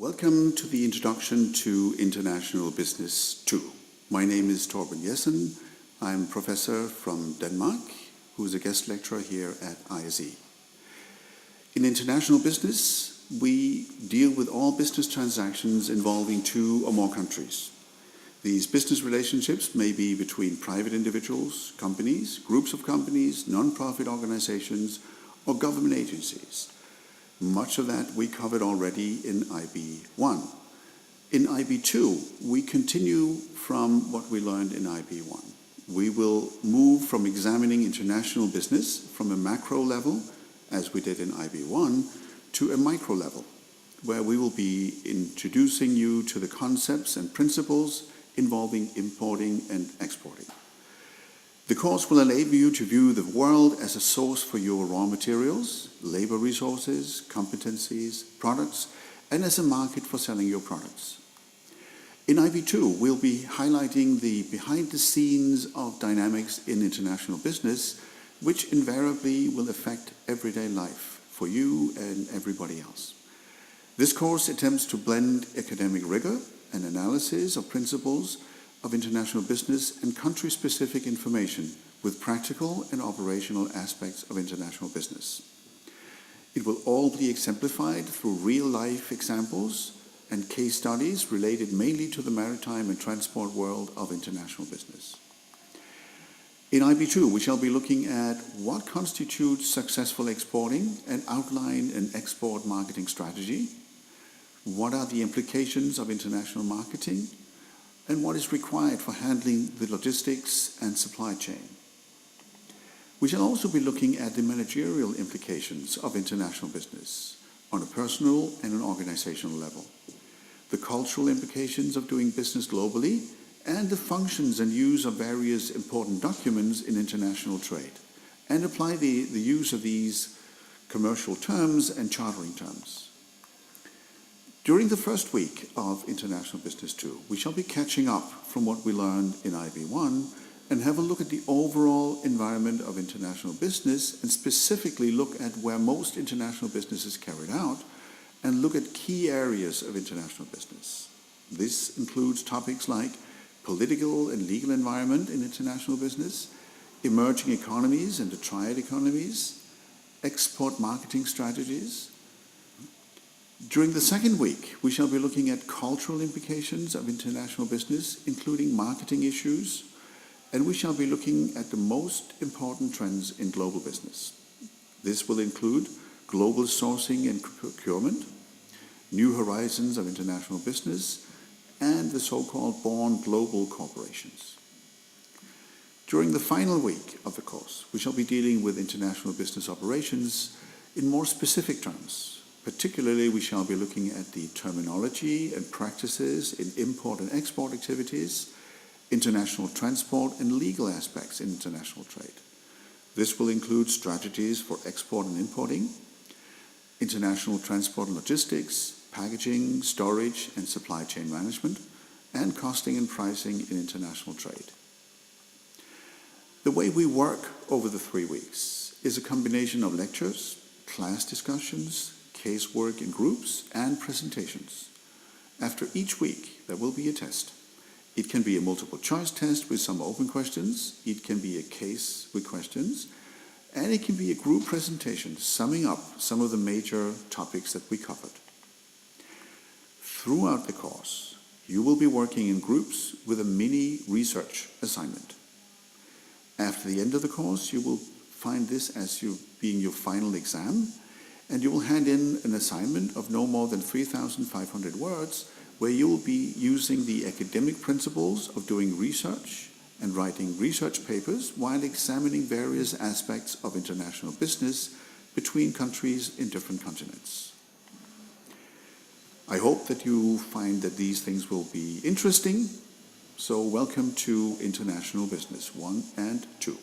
Welcome to the introduction to International Business 2. My name is Torben Jensen. I'm a professor from Denmark, who's a guest lecturer here at ISE. In international business, we deal with all business transactions involving two or more countries. These business relationships may be between private individuals, companies, groups of companies, non-profit organizations, or government agencies. Much of that we covered already in IB1. In IB2, we continue from what we learned in IB1. We will move from examining international business from a macro level, as we did in IB1, to a micro level, where we will be introducing you to the concepts and principles involving importing and exporting. The course will enable you to view the world as a source for your raw materials, labor resources, competencies, products, and as a market for selling your products. In IB2, we'll be highlighting the behind the scenes of dynamics in international business, which invariably will affect everyday life for you and everybody else. This course attempts to blend academic rigor and analysis of principles of international business and country-specific information with practical and operational aspects of international business. It will all be exemplified through real-life examples and case studies related mainly to the maritime and transport world of international business. In IB2, we shall be looking at what constitutes successful exporting and outline an export marketing strategy, what are the implications of international marketing, and what is required for handling the logistics and supply chain. We shall also be looking at the managerial implications of international business on a personal and an organizational level, the cultural implications of doing business globally, and the functions and use of various important documents in international trade, and apply the use of these commercial terms and chartering terms. During the first week of International Business 2, we shall be catching up from what we learned in IB1 and have a look at the overall environment of international business and specifically look at where most international business is carried out and look at key areas of international business. This includes topics like political and legal environment in international business, emerging economies and the triad economies, export marketing strategies. During the second week, we shall be looking at cultural implications of international business, including marketing issues, and we shall be looking at the most important trends in global business. This will include global sourcing and procurement, new horizons of international business, and the so-called born global corporations. During the final week of the course, we shall be dealing with international business operations in more specific terms. Particularly, we shall be looking at the terminology and practices in import and export activities, international transport, and legal aspects in international trade. This will include strategies for export and importing, international transport and logistics, packaging, storage, and supply chain management, and costing and pricing in international trade. The way we work over the 3 weeks is a combination of lectures, class discussions, casework in groups, and presentations. After each week, there will be a test. It can be a multiple choice test with some open questions, it can be a case with questions, and it can be a group presentation summing up some of the major topics that we covered. Throughout the course, you will be working in groups with a mini research assignment. After the end of the course, you will find this as being your final exam, and you will hand in an assignment of no more than 3,500 words where you will be using the academic principles of doing research and writing research papers while examining various aspects of international business between countries in different continents. I hope that you find that these things will be interesting, so welcome to International Business 1 and 2.